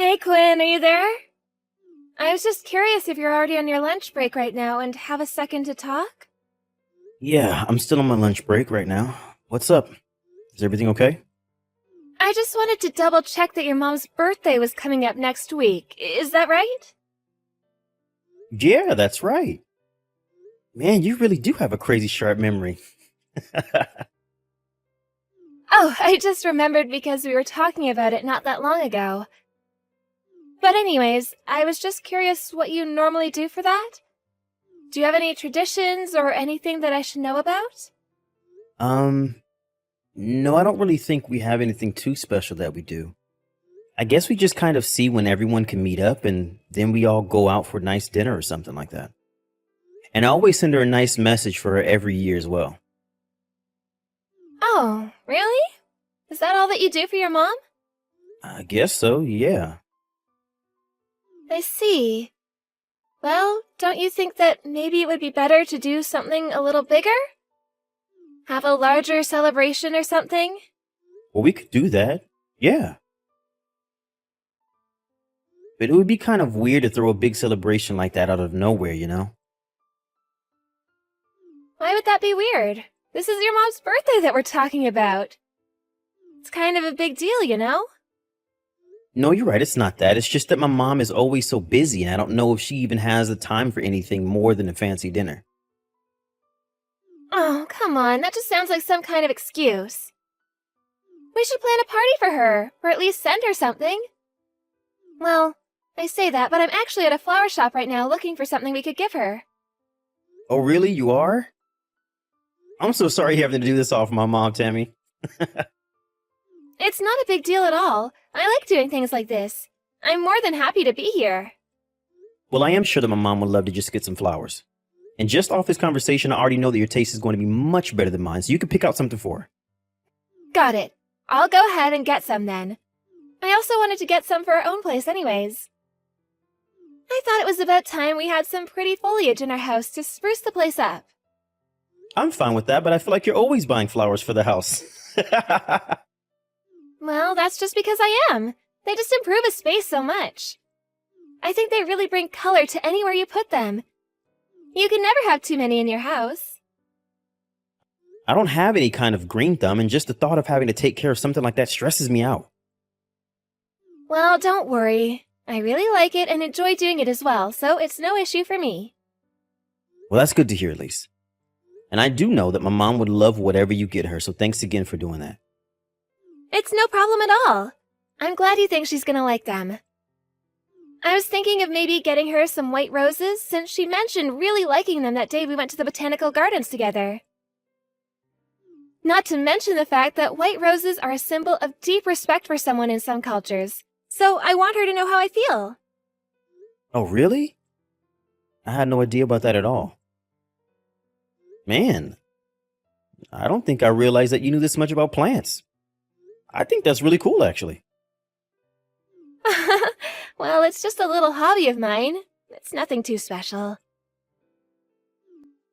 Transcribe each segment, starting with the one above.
Hey Quinn, are you there? I was just curious if you're already on your lunch break right now and have a second to talk? Yeah, I'm still on my lunch break right now. What's up? Is everything okay? I just wanted to double check that your mom's birthday was coming up next week. Is that right? Yeah, that's right. Man, you really do have a crazy sharp memory. Oh, I just remembered because we were talking about it not that long ago. But anyways, I was just curious what you normally do for that? Do you have any traditions or anything that I should know about? um, no, I don't really think we have anything too special that we do. I guess we just kind of see when everyone can meet up and then we all go out for a nice dinner or something like that. And I always send her a nice message for her every year as well. Oh, really? Is that all that you do for your mom? I guess so, yeah. I see. Well, don't you think that maybe it would be better to do something a little bigger? Have a larger celebration or something? Well, we could do that. Yeah. But it would be kind of weird to throw a big celebration like that out of nowhere, you know? Why would that be weird? This is your mom's birthday that we're talking about. It's kind of a big deal, you know? No, you're right. It's not that. It's just that my mom is always so busy, and I don't know if she even has the time for anything more than a fancy dinner. Oh, come on, that just sounds like some kind of excuse. We should plan a party for her, or at least send her something. Well, I say that, but I'm actually at a flower shop right now looking for something we could give her. Oh, really? You are? I'm so sorry having to do this all for my mom, Tammy. It's not a big deal at all. I like doing things like this. I'm more than happy to be here. Well, I am sure that my mom would love to just get some flowers. And just off this conversation, I already know that your taste is going to be much better than mine, so you can pick out something for her. Got it. I'll go ahead and get some then. I also wanted to get some for our own place anyways. I thought it was about time we had some pretty foliage in our house to spruce the place up. I'm fine with that, but I feel like you're always buying flowers for the house. Well, that's just because I am. They just improve a space so much. I think they really bring color to anywhere you put them. You can never have too many in your house. I don't have any kind of green thumb, and just the thought of having to take care of something like that stresses me out. Well, don't worry. I really like it and enjoy doing it as well, so it's no issue for me. Well, that's good to hear, at least. And I do know that my mom would love whatever you get her, so thanks again for doing that. It's no problem at all. I'm glad you think she's gonna like them. I was thinking of maybe getting her some white roses, since she mentioned really liking them that day we went to the botanical gardens together. Not to mention the fact that white roses are a symbol of deep respect for someone in some cultures, so I want her to know how I feel. Oh, really? I had no idea about that at all. Man, I don't think I realized that you knew this much about plants. I think that's really cool, actually. Well, it's just a little hobby of mine. It's nothing too special.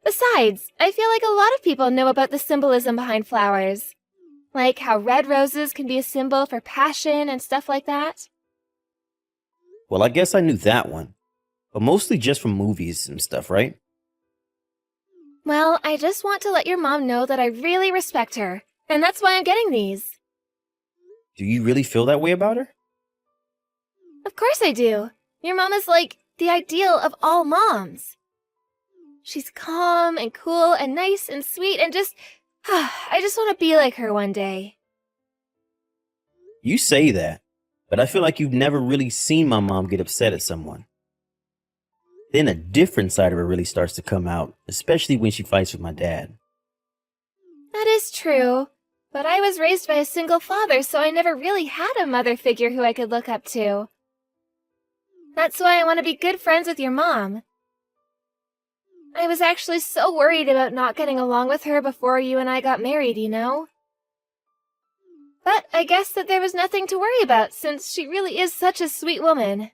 Besides, I feel like a lot of people know about the symbolism behind flowers. Like how red roses can be a symbol for passion and stuff like that. Well, I guess I knew that one, but mostly just from movies and stuff, right? Well, I just want to let your mom know that I really respect her, and that's why I'm getting these. Do you really feel that way about her? Of course I do. Your mom is like the ideal of all moms. She's calm and cool and nice and sweet and just... I just want to be like her one day. You say that, but I feel like you've never really seen my mom get upset at someone. Then a different side of her really starts to come out, especially when she fights with my dad. That is true, but I was raised by a single father, so I never really had a mother figure who I could look up to. That's why I want to be good friends with your mom. I was actually so worried about not getting along with her before you and I got married, you know? But I guess that there was nothing to worry about, since she really is such a sweet woman.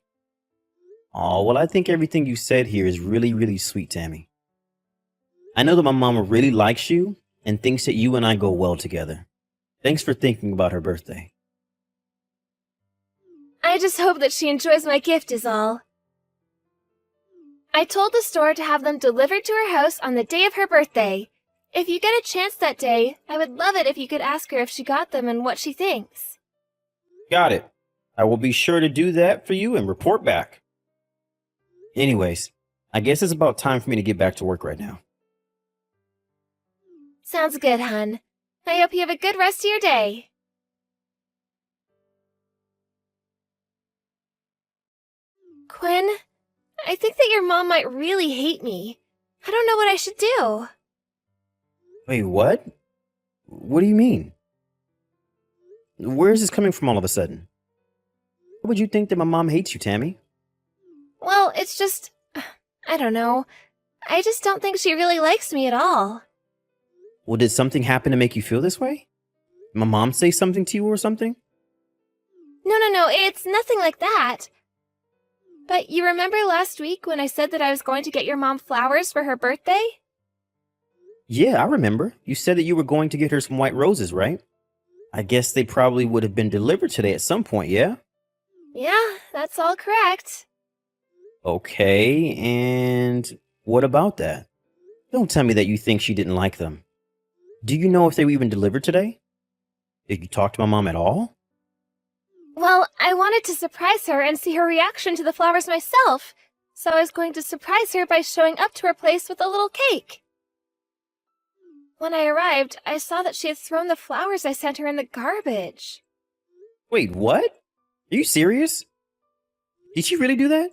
Oh, well, I think everything you said here is really, really sweet, Tammy. I know that my mama really likes you and thinks that you and I go well together. Thanks for thinking about her birthday. I just hope that she enjoys my gift is all. I told the store to have them delivered to her house on the day of her birthday. If you get a chance that day, I would love it if you could ask her if she got them and what she thinks. Got it. I will be sure to do that for you and report back. Anyways, I guess it's about time for me to get back to work right now. Sounds good, hun. I hope you have a good rest of your day. Quinn, I think that your mom might really hate me. I don't know what I should do. Wait, what? What do you mean? Where is this coming from all of a sudden? Why would you think that my mom hates you, Tammy? Well, it's just... I don't know. I just don't think she really likes me at all. Well, did something happen to make you feel this way? Did my mom say something to you or something? No, it's nothing like that. But you remember last week when I said that I was going to get your mom flowers for her birthday? Yeah, I remember. You said that you were going to get her some white roses, right? I guess they probably would have been delivered today at some point, yeah? Yeah, that's all correct. Okay, and what about that? Don't tell me that you think she didn't like them. Do you know if they were even delivered today? Did you talk to my mom at all? Well, I wanted to surprise her and see her reaction to the flowers myself, so I was going to surprise her by showing up to her place with a little cake. When I arrived, I saw that she had thrown the flowers I sent her in the garbage. Wait, what? Are you serious? Did she really do that?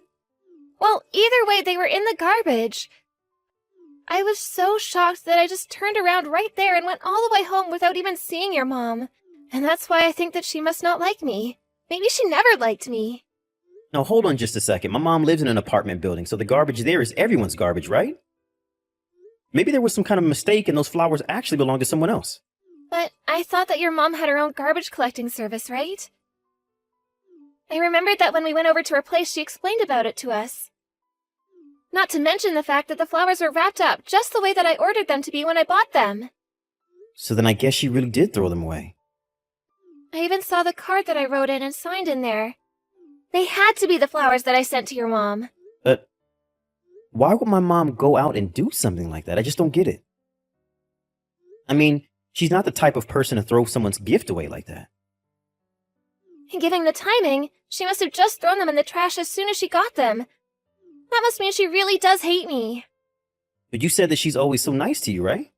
Well, either way, they were in the garbage. I was so shocked that I just turned around right there and went all the way home without even seeing your mom. And that's why I think that she must not like me. Maybe she never liked me. Now, hold on just a second. My mom lives in an apartment building, so the garbage there is everyone's garbage, right? Maybe there was some kind of mistake and those flowers actually belong to someone else. But I thought that your mom had her own garbage collecting service, right? I remembered that when we went over to her place, she explained about it to us. Not to mention the fact that the flowers were wrapped up just the way that I ordered them to be when I bought them. So then I guess she really did throw them away. I even saw the card that I wrote in and signed in there. They had to be the flowers that I sent to your mom. But why would my mom go out and do something like that? I just don't get it. I mean, she's not the type of person to throw someone's gift away like that. And given the timing, she must have just thrown them in the trash as soon as she got them. That must mean she really does hate me. But you said that she's always so nice to you, right?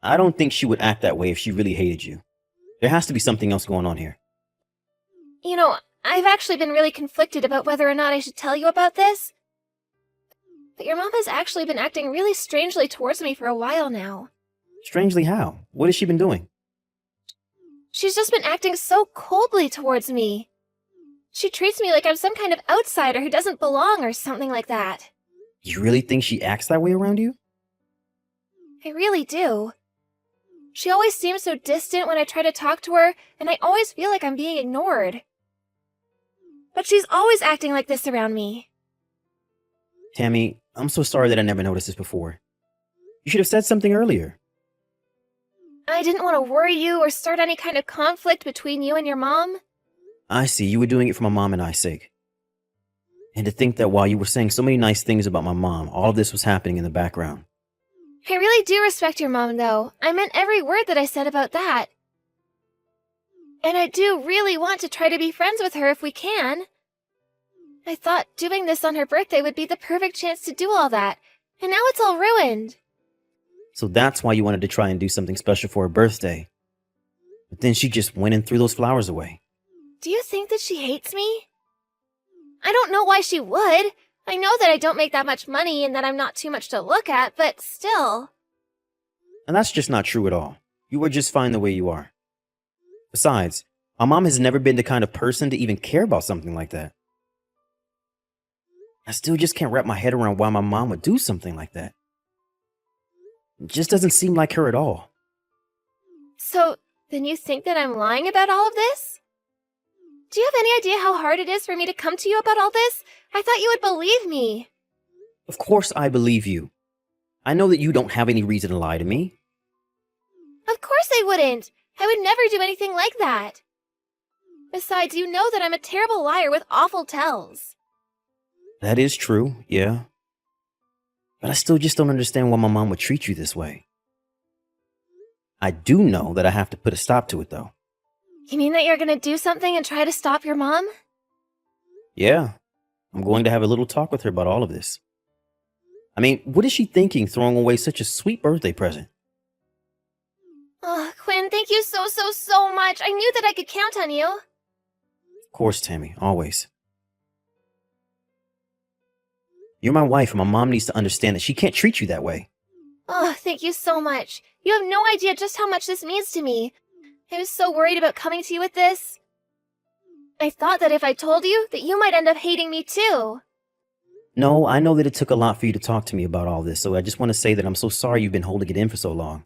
I don't think she would act that way if she really hated you. There has to be something else going on here. You know, I've actually been really conflicted about whether or not I should tell you about this. But your mom has actually been acting really strangely towards me for a while now. Strangely how? What has she been doing? She's just been acting so coldly towards me. She treats me like I'm some kind of outsider who doesn't belong or something like that. You really think she acts that way around you? I really do. She always seems so distant when I try to talk to her, and I always feel like I'm being ignored. But she's always acting like this around me. Tammy, I'm so sorry that I never noticed this before. You should have said something earlier. I didn't want to worry you or start any kind of conflict between you and your mom. I see, you were doing it for my mom and I's sake. And to think that while you were saying so many nice things about my mom, all of this was happening in the background. I really do respect your mom, though. I meant every word that I said about that. And I do really want to try to be friends with her if we can. I thought doing this on her birthday would be the perfect chance to do all that, and now it's all ruined. So that's why you wanted to try and do something special for her birthday. But then she just went and threw those flowers away. Do you think that she hates me? I don't know why she would. I know that I don't make that much money and that I'm not too much to look at, but still. And that's just not true at all. You are just fine the way you are. Besides, my mom has never been the kind of person to even care about something like that. I still just can't wrap my head around why my mom would do something like that. It just doesn't seem like her at all. So, then you think that I'm lying about all of this? Do you have any idea how hard it is for me to come to you about all this? I thought you would believe me. Of course I believe you. I know that you don't have any reason to lie to me. Of course I wouldn't. I would never do anything like that. Besides, you know that I'm a terrible liar with awful tells. That is true, yeah. But I still just don't understand why my mom would treat you this way. I do know that I have to put a stop to it, though. You mean that you're gonna do something and try to stop your mom? Yeah, I'm going to have a little talk with her about all of this. I mean, what is she thinking throwing away such a sweet birthday present? Oh, Quinn, thank you so much. I knew that I could count on you. Of course, Tammy, always. You're my wife, and my mom needs to understand that she can't treat you that way. Oh, thank you so much. You have no idea just how much this means to me. I was so worried about coming to you with this. I thought that if I told you, that you might end up hating me too. No, I know that it took a lot for you to talk to me about all this, so I just want to say that I'm so sorry you've been holding it in for so long.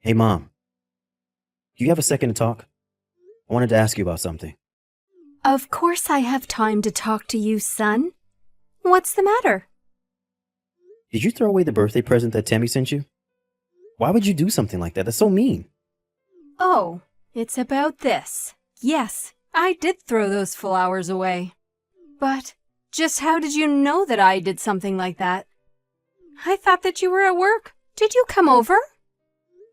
Hey, Mom. Do you have a second to talk? I wanted to ask you about something. Of course I have time to talk to you, son. What's the matter? Did you throw away the birthday present that Tammy sent you? Why would you do something like that? That's so mean. Oh, it's about this. Yes, I did throw those flowers away. But just how did you know that I did something like that? I thought that you were at work. Did you come over?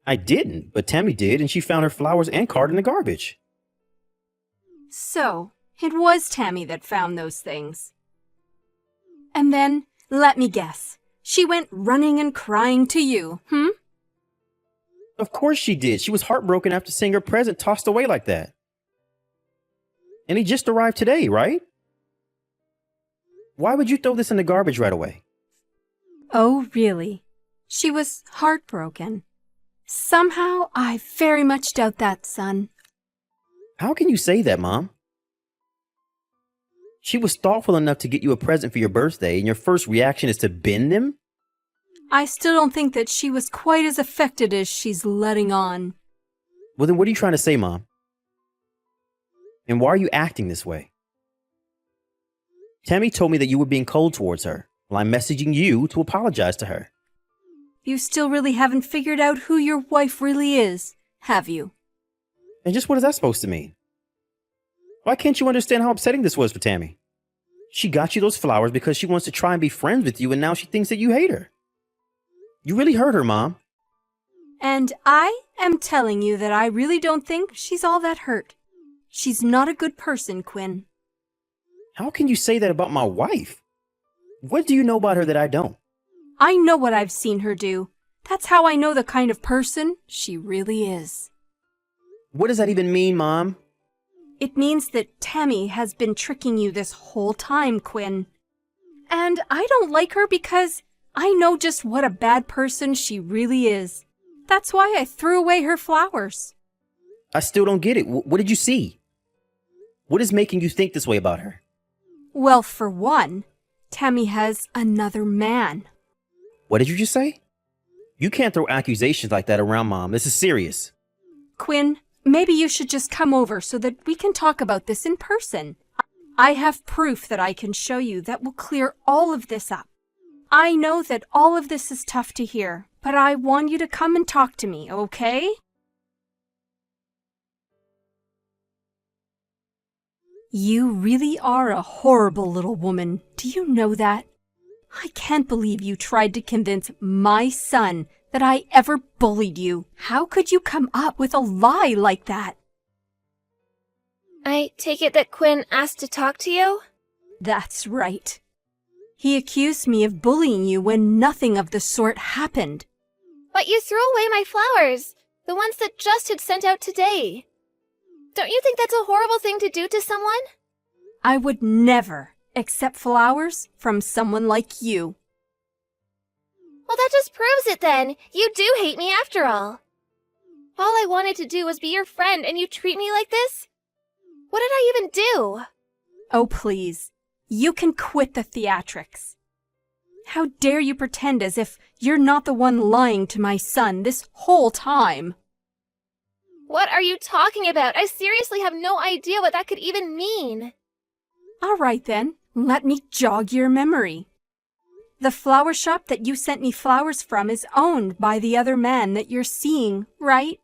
I didn't, but Tammy did, and she found her flowers and card in the garbage. So, it was Tammy that found those things. And then, let me guess, she went running and crying to you, Of course she did. She was heartbroken after seeing her present tossed away like that. And he just arrived today, right? Why would you throw this in the garbage right away? Oh, really? She was heartbroken. Somehow, I very much doubt that, son. How can you say that, Mom? She was thoughtful enough to get you a present for your birthday, and your first reaction is to bin them? I still don't think that she was quite as affected as she's letting on. Well, then what are you trying to say, Mom? And why are you acting this way? Tammy told me that you were being cold towards her. Well, I'm messaging you to apologize to her. You still really haven't figured out who your wife really is, have you? And just what is that supposed to mean? Why can't you understand how upsetting this was for Tammy? She got you those flowers because she wants to try and be friends with you, and now she thinks that you hate her. You really hurt her, Mom. And I am telling you that I really don't think she's all that hurt. She's not a good person, Quinn. How can you say that about my wife? What do you know about her that I don't? I know what I've seen her do. That's how I know the kind of person she really is. What does that even mean, Mom? It means that Tammy has been tricking you this whole time, Quinn. And I don't like her because I know just what a bad person she really is. That's why I threw away her flowers. I still don't get it. What did you see? What is making you think this way about her? Well, for one, Tammy has another man. What did you just say? You can't throw accusations like that around, Mom. This is serious. Quinn, maybe you should just come over so that we can talk about this in person. I have proof that I can show you that will clear all of this up. I know that all of this is tough to hear, but I want you to come and talk to me, okay? You really are a horrible little woman. Do you know that? I can't believe you tried to convince my son that I ever bullied you. How could you come up with a lie like that? I take it that Quinn asked to talk to you? That's right. He accused me of bullying you when nothing of the sort happened. But you threw away my flowers, the ones that Just had sent out today. Don't you think that's a horrible thing to do to someone? I would never accept flowers from someone like you. Well, that just proves it then. You do hate me after all. All I wanted to do was be your friend and you treat me like this? What did I even do? Oh, please. You can quit the theatrics. How dare you pretend as if you're not the one lying to my son this whole time? What are you talking about? I seriously have no idea what that could even mean. All right then, let me jog your memory. The flower shop that you sent me flowers from is owned by the other man that you're seeing, right?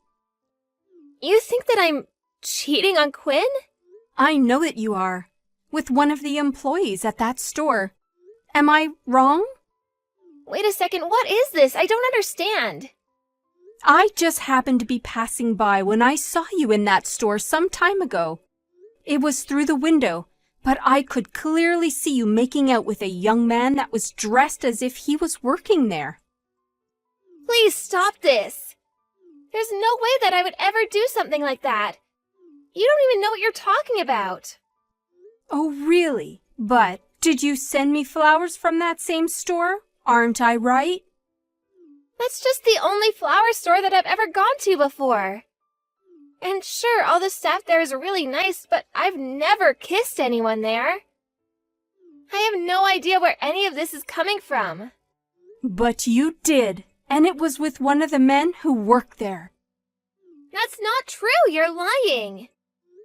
You think that I'm cheating on Quinn? I know that you are. With one of the employees at that store. Am I wrong? Wait a second, what is this? I don't understand. I just happened to be passing by when I saw you in that store some time ago. It was through the window, but I could clearly see you making out with a young man that was dressed as if he was working there. Please stop this. There's no way that I would ever do something like that. You don't even know what you're talking about. Oh, really? But did you send me flowers from that same store? Aren't I right? That's just the only flower store that I've ever gone to before. And sure, all the staff there is really nice, but I've never kissed anyone there. I have no idea where any of this is coming from. But you did, and it was with one of the men who work there. That's not true, you're lying.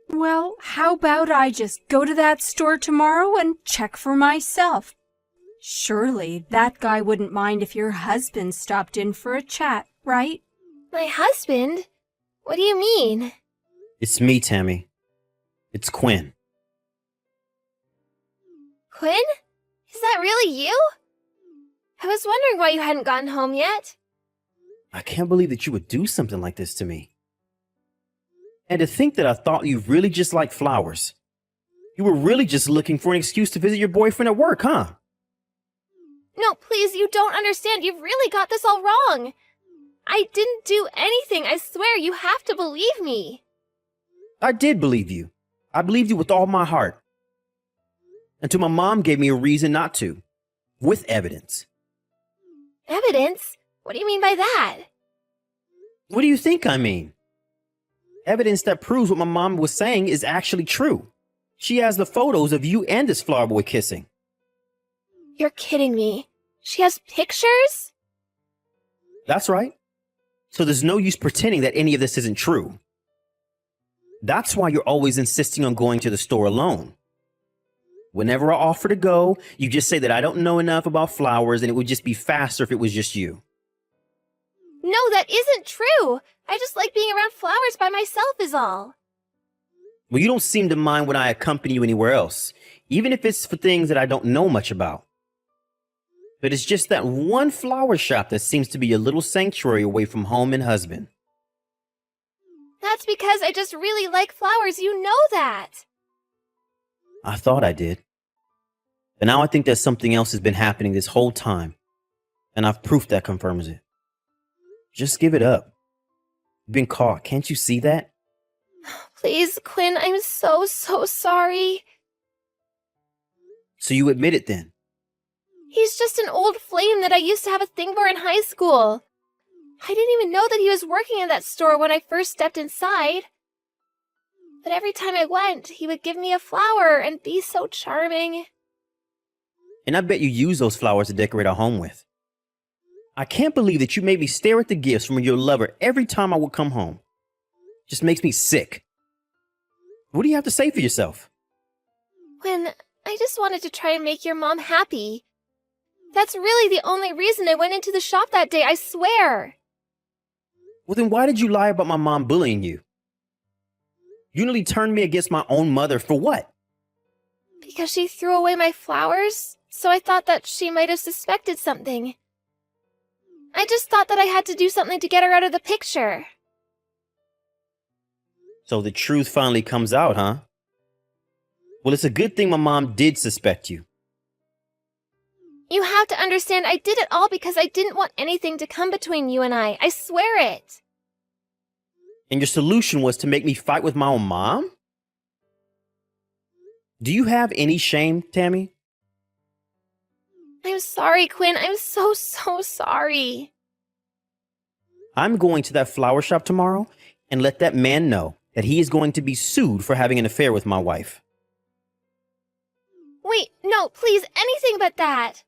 Well, how about I just go to that store tomorrow and check for myself? Surely that guy wouldn't mind if your husband stopped in for a chat, right? My husband? What do you mean? It's me, Tammy. It's Quinn. Quinn? Is that really you? I was wondering why you hadn't gotten home yet. I can't believe that you would do something like this to me. And to think that I thought you really just liked flowers. You were really just looking for an excuse to visit your boyfriend at work, huh? No, please, you don't understand. You've really got this all wrong. I didn't do anything. I swear, you have to believe me. I did believe you. I believed you with all my heart. Until my mom gave me a reason not to. With evidence. Evidence? What do you mean by that? What do you think I mean? Evidence that proves what my mom was saying is actually true. She has the photos of you and this flower boy kissing. You're kidding me. She has pictures? That's right. So there's no use pretending that any of this isn't true. That's why you're always insisting on going to the store alone. Whenever I offer to go, you just say that I don't know enough about flowers and it would just be faster if it was just you. No, that isn't true. I just like being around flowers by myself is all. Well, you don't seem to mind when I accompany you anywhere else, even if it's for things that I don't know much about. But it's just that one flower shop that seems to be a little sanctuary away from home and husband. That's because I just really like flowers. You know that. I thought I did. But now I think that something else has been happening this whole time. And I've proof that confirms it. Just give it up. You've been caught. Can't you see that? Please, Quinn, I'm so sorry. So you admit it then? He's just an old flame that I used to have a thing for in high school. I didn't even know that he was working in that store when I first stepped inside. But every time I went, he would give me a flower and be so charming. And I bet you use those flowers to decorate our home with. I can't believe that you made me stare at the gifts from your lover every time I would come home. Just makes me sick. What do you have to say for yourself? Quinn, I just wanted to try and make your mom happy. That's really the only reason I went into the shop that day, I swear. Well, then why did you lie about my mom bullying you? You nearly turned me against my own mother for what? Because she threw away my flowers, so I thought that she might have suspected something. I just thought that I had to do something to get her out of the picture. So the truth finally comes out, huh? Well, it's a good thing my mom did suspect you. You have to understand, I did it all because I didn't want anything to come between you and I swear it. And your solution was to make me fight with my own mom? Do you have any shame, Tammy? I'm sorry, Quinn. I'm so sorry. I'm going to that flower shop tomorrow and let that man know that he is going to be sued for having an affair with my wife. Wait, no, please, anything but that.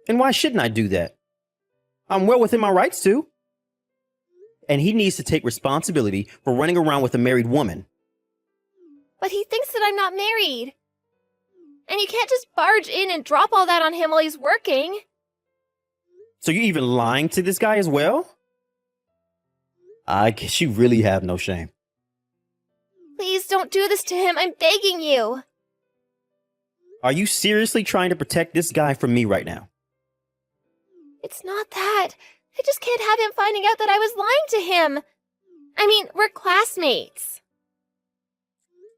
And why shouldn't I do that? I'm well within my rights to. And he needs to take responsibility for running around with a married woman. But he thinks that I'm not married. And you can't just barge in and drop all that on him while he's working. So you're even lying to this guy as well? I guess you really have no shame. Please don't do this to him. I'm begging you. Are you seriously trying to protect this guy from me right now? It's not that. I just can't have him finding out that I was lying to him. I mean, we're classmates.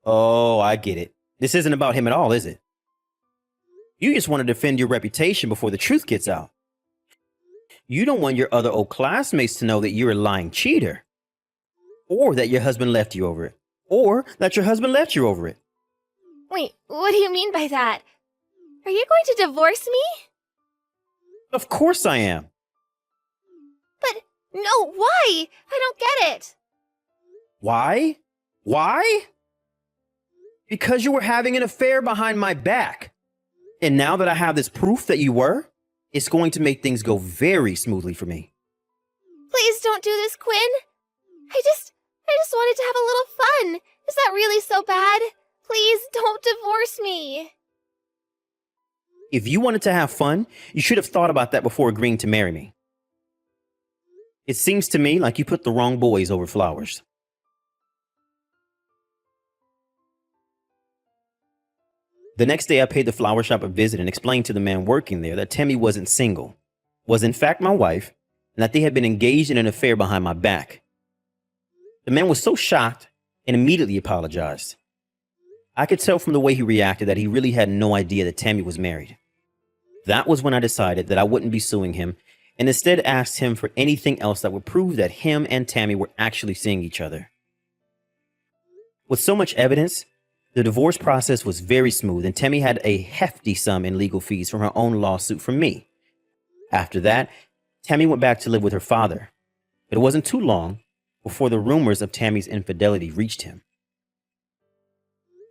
Oh, I get it. This isn't about him at all, is it? You just want to defend your reputation before the truth gets out. You don't want your other old classmates to know that you're a lying cheater. Or that your husband left you over it. Or that your husband left you over it. Wait, what do you mean by that? Are you going to divorce me? Of course I am. But no, why? I don't get it. Why? Why? Because you were having an affair behind my back. And now that I have this proof that you were, it's going to make things go very smoothly for me. Please don't do this, Quinn. I just wanted to have a little fun. Is that really so bad? Please don't divorce me. If you wanted to have fun, you should have thought about that before agreeing to marry me. It seems to me like you put the wrong boys over flowers. The next day, I paid the flower shop a visit and explained to the man working there that Tammy wasn't single, was in fact my wife, and that they had been engaged in an affair behind my back. The man was so shocked and immediately apologized. I could tell from the way he reacted that he really had no idea that Tammy was married. That was when I decided that I wouldn't be suing him and instead asked him for anything else that would prove that him and Tammy were actually seeing each other. With so much evidence, the divorce process was very smooth and Tammy had a hefty sum in legal fees from her own lawsuit from me. After that, Tammy went back to live with her father. But it wasn't too long before the rumors of Tammy's infidelity reached him.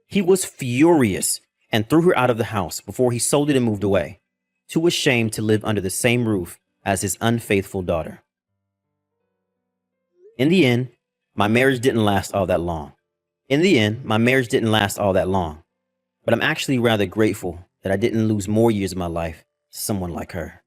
He was furious and threw her out of the house before he sold it and moved away, too ashamed to live under the same roof as his unfaithful daughter. In the end, my marriage didn't last all that long. But I'm actually rather grateful that I didn't lose more years of my life to someone like her.